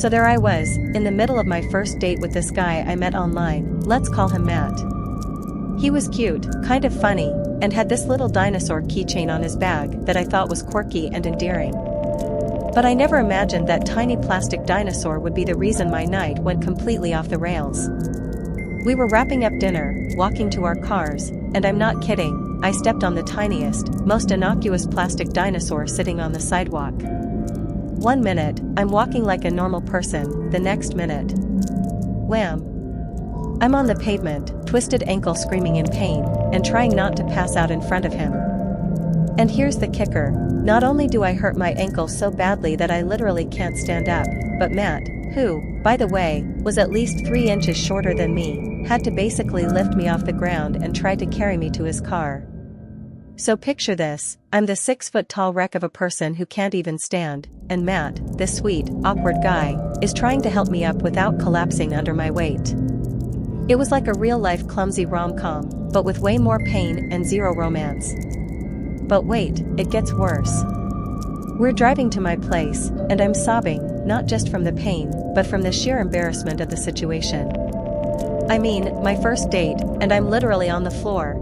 So there I was, in the middle of my first date with this guy I met online, let's call him Matt. He was cute, kind of funny, and had this little dinosaur keychain on his bag that I thought was quirky and endearing. But I never imagined that tiny plastic dinosaur would be the reason my night went completely off the rails. We were wrapping up dinner, walking to our cars, and I'm not kidding, I stepped on the tiniest, most innocuous plastic dinosaur sitting on the sidewalk. 1 minute, I'm walking like a normal person, the next minute, wham! I'm on the pavement, twisted ankle screaming in pain, and trying not to pass out in front of him. And here's the kicker, not only do I hurt my ankle so badly that I literally can't stand up, but Matt, who, by the way, was at least 3 inches shorter than me, had to basically lift me off the ground and try to carry me to his car. So picture this, I'm the 6-foot-tall wreck of a person who can't even stand, and Matt, this sweet, awkward guy, is trying to help me up without collapsing under my weight. It was like a real-life clumsy rom-com, but with way more pain and zero romance. But wait, it gets worse. We're driving to my place, and I'm sobbing, not just from the pain, but from the sheer embarrassment of the situation. I mean, my first date, and I'm literally on the floor.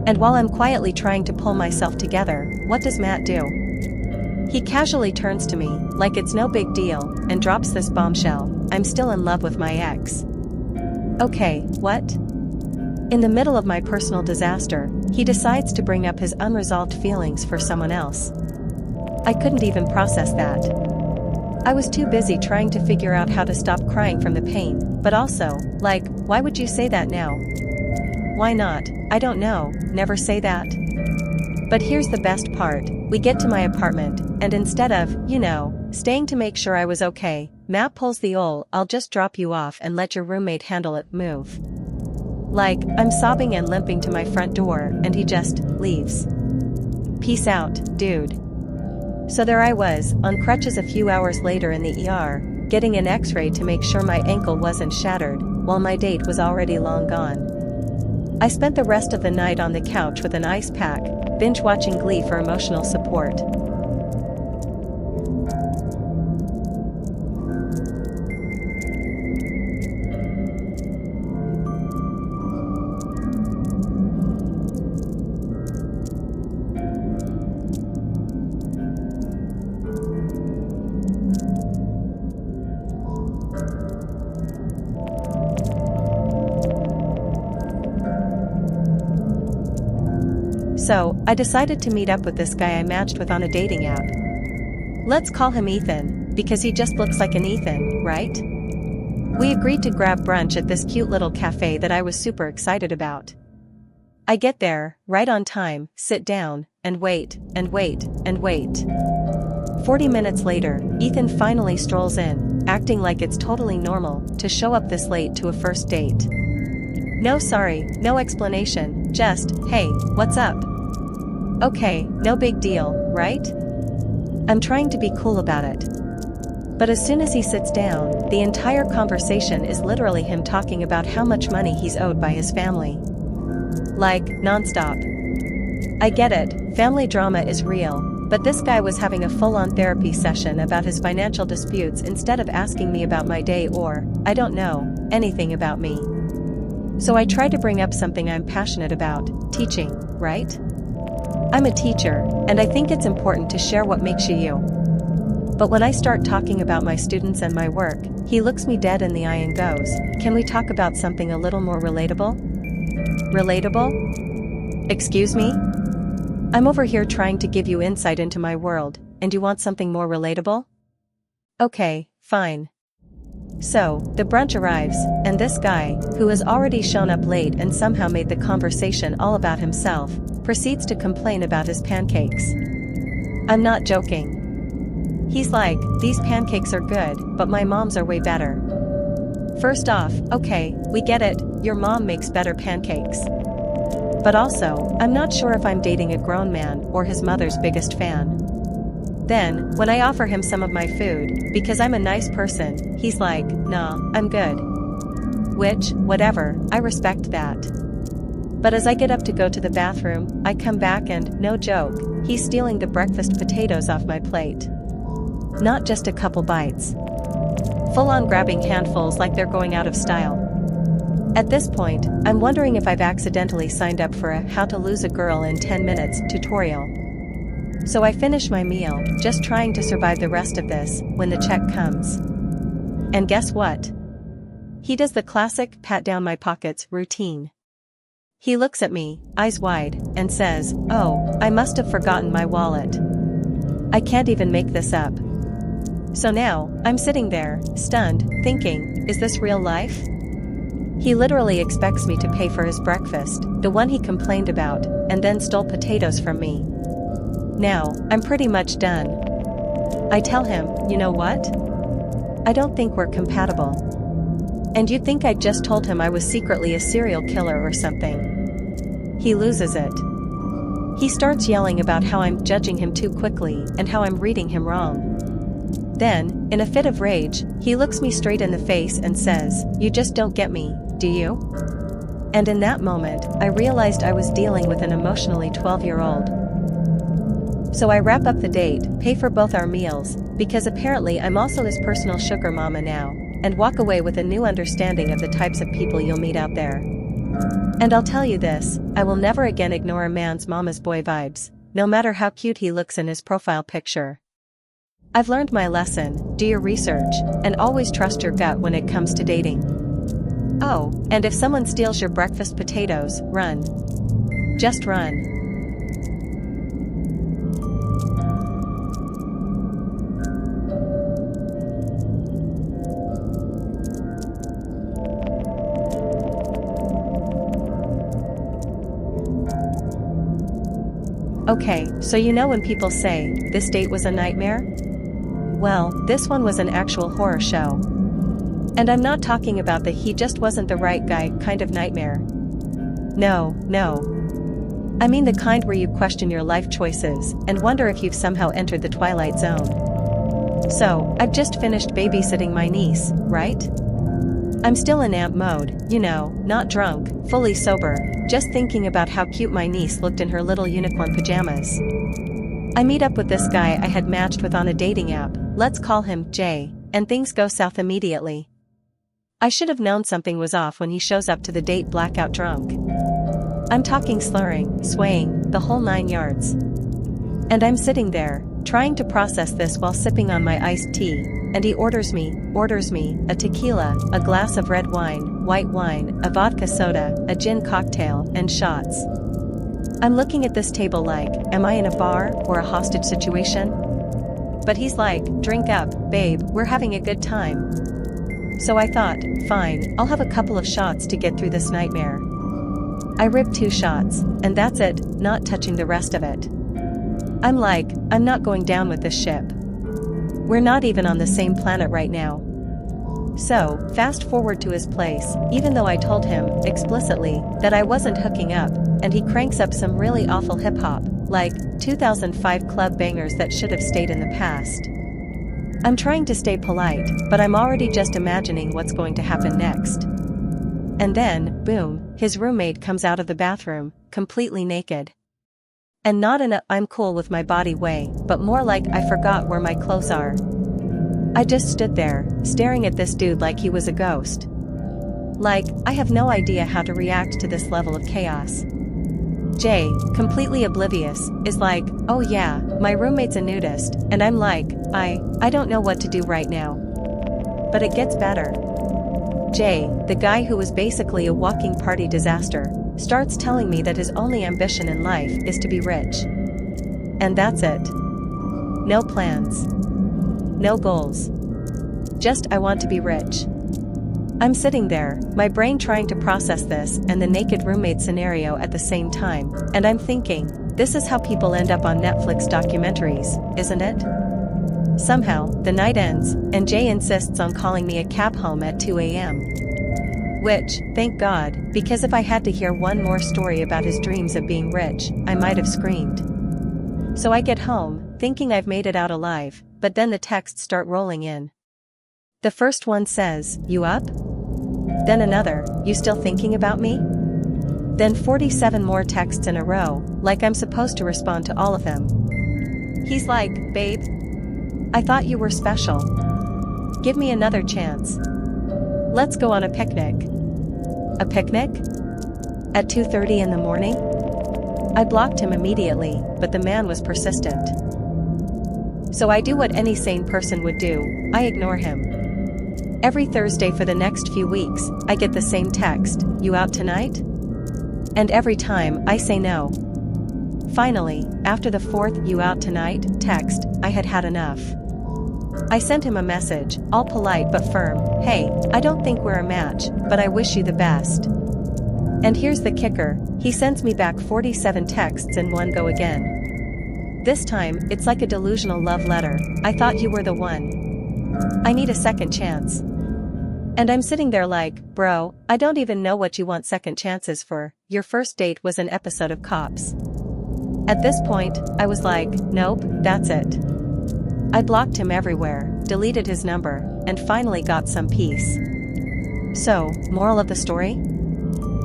And while I'm quietly trying to pull myself together, what does Matt do? He casually turns to me, like it's no big deal, and drops this bombshell, I'm still in love with my ex. Okay, what? In the middle of my personal disaster, he decides to bring up his unresolved feelings for someone else. I couldn't even process that. I was too busy trying to figure out how to stop crying from the pain, but also, like, why would you say that now? Why not? I don't know, never say that. But here's the best part, we get to my apartment, and instead of, staying to make sure I was okay, Matt pulls the I'll just drop you off and let your roommate handle it move. Like, I'm sobbing and limping to my front door, and he just leaves. Peace out, dude. So there I was, on crutches a few hours later in the ER, getting an x-ray to make sure my ankle wasn't shattered, while my date was already long gone. I spent the rest of the night on the couch with an ice pack, binge-watching Glee for emotional support. So, I decided to meet up with this guy I matched with on a dating app. Let's call him Ethan, because he just looks like an Ethan, right? We agreed to grab brunch at this cute little cafe that I was super excited about. I get there, right on time, sit down, and wait, and wait, and wait. 40 minutes later, Ethan finally strolls in, acting like it's totally normal to show up this late to a first date. No sorry, no explanation, just, hey, what's up? Okay, no big deal, right? I'm trying to be cool about it. But as soon as he sits down, the entire conversation is literally him talking about how much money he's owed by his family. Like, nonstop. I get it, family drama is real, but this guy was having a full-on therapy session about his financial disputes instead of asking me about my day or, I don't know, anything about me. So I try to bring up something I'm passionate about, teaching, right? I'm a teacher, and I think it's important to share what makes you you. But when I start talking about my students and my work, he looks me dead in the eye and goes, can we talk about something a little more relatable? Relatable? Excuse me? I'm over here trying to give you insight into my world, and you want something more relatable? Okay, fine. So, the brunch arrives, and this guy, who has already shown up late and somehow made the conversation all about himself, proceeds to complain about his pancakes. I'm not joking. He's like, these pancakes are good, but my mom's are way better. First off, okay, we get it, your mom makes better pancakes. But also, I'm not sure if I'm dating a grown man or his mother's biggest fan. Then, when I offer him some of my food, because I'm a nice person, he's like, nah, I'm good. Which, whatever, I respect that. But as I get up to go to the bathroom, I come back and, no joke, he's stealing the breakfast potatoes off my plate. Not just a couple bites. full-on grabbing handfuls like they're going out of style. At this point, I'm wondering if I've accidentally signed up for a How to Lose a Girl in 10 Minutes tutorial. So I finish my meal, just trying to survive the rest of this, when the check comes. And guess what? He does the classic pat down my pockets routine. He looks at me, eyes wide, and says, "Oh, I must have forgotten my wallet." I can't even make this up. So now, I'm sitting there, stunned, thinking, is this real life? He literally expects me to pay for his breakfast, the one he complained about, and then stole potatoes from me. Now, I'm pretty much done. I tell him, you know what? I don't think we're compatible. And you'd think I'd just told him I was secretly a serial killer or something. He loses it. He starts yelling about how I'm judging him too quickly and how I'm reading him wrong. Then, in a fit of rage, he looks me straight in the face and says, "You just don't get me, do you?" And in that moment, I realized I was dealing with an emotionally 12-year-old. So I wrap up the date, pay for both our meals, because apparently I'm also his personal sugar mama now, and walk away with a new understanding of the types of people you'll meet out there. And I'll tell you this, I will never again ignore a man's mama's boy vibes, no matter how cute he looks in his profile picture. I've learned my lesson, do your research, and always trust your gut when it comes to dating. Oh, and if someone steals your breakfast potatoes, run. Just run. Okay, so you know when people say, this date was a nightmare? Well, this one was an actual horror show. And I'm not talking about the he just wasn't the right guy kind of nightmare. No. I mean the kind where you question your life choices and wonder if you've somehow entered the twilight zone. So, I've just finished babysitting my niece, right? I'm still in amp mode, you know, not drunk, fully sober, just thinking about how cute my niece looked in her little unicorn pajamas. I meet up with this guy I had matched with on a dating app, let's call him Jay, and things go south immediately. I should have known something was off when he shows up to the date blackout drunk. I'm talking slurring, swaying, the whole 9 yards. And I'm sitting there, trying to process this while sipping on my iced tea, and he orders me, a tequila, a glass of red wine, white wine, a vodka soda, a gin cocktail, and shots. I'm looking at this table like, am I in a bar or a hostage situation? But he's like, drink up, babe, we're having a good time. So I thought, fine, I'll have a couple of shots to get through this nightmare. I ripped 2 shots, and that's it, not touching the rest of it. I'm like, I'm not going down with this ship. We're not even on the same planet right now. So, fast forward to his place, even though I told him, explicitly, that I wasn't hooking up, and he cranks up some really awful hip-hop, like 2005 club bangers that should have stayed in the past. I'm trying to stay polite, but I'm already just imagining what's going to happen next. And then, boom, his roommate comes out of the bathroom, completely naked. And not in a I'm cool with my body way, but more like I forgot where my clothes are. I just stood there, staring at this dude like he was a ghost. Like, I have no idea how to react to this level of chaos. Jay, completely oblivious, is like, oh yeah, my roommate's a nudist, and I'm like, I don't know what to do right now. But it gets better. Jay, the guy who was basically a walking party disaster, starts telling me that his only ambition in life is to be rich. And that's it. No plans. No goals. Just I want to be rich. I'm sitting there, my brain trying to process this and the naked roommate scenario at the same time, and I'm thinking, this is how people end up on Netflix documentaries, isn't it? Somehow, the night ends, and Jay insists on calling me a cab home at 2 a.m. Which, thank God, because if I had to hear one more story about his dreams of being rich, I might have screamed. So I get home, thinking I've made it out alive, but then the texts start rolling in. The first one says, "You up?" Then another, "You still thinking about me?" Then 47 more texts in a row, like I'm supposed to respond to all of them. He's like, "Babe, I thought you were special. Give me another chance. Let's go on a picnic. A picnic? At 2:30 in the morning? I blocked him immediately, but the man was persistent. So I do what any sane person would do, I ignore him. Every Thursday for the next few weeks, I get the same text, "You out tonight?" And every time, I say no. Finally, after the fourth "You out tonight" text, I had had enough. I sent him a message, all polite but firm, "Hey, I don't think we're a match, but I wish you the best." And here's the kicker, he sends me back 47 texts in one go again. This time, it's like a delusional love letter, "I thought you were the one. I need a second chance." And I'm sitting there like, bro, I don't even know what you want second chances for, your first date was an episode of Cops. At this point, I was like, nope, that's it. I blocked him everywhere, deleted his number, and finally got some peace. So, moral of the story?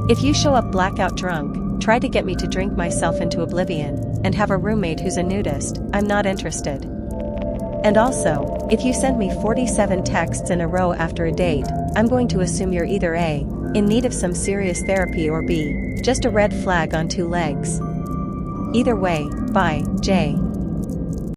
If you show up blackout drunk, try to get me to drink myself into oblivion, and have a roommate who's a nudist, I'm not interested. And also, if you send me 47 texts in a row after a date, I'm going to assume you're either A, in need of some serious therapy, or B, just a red flag on two legs. Either way, bye, Jay.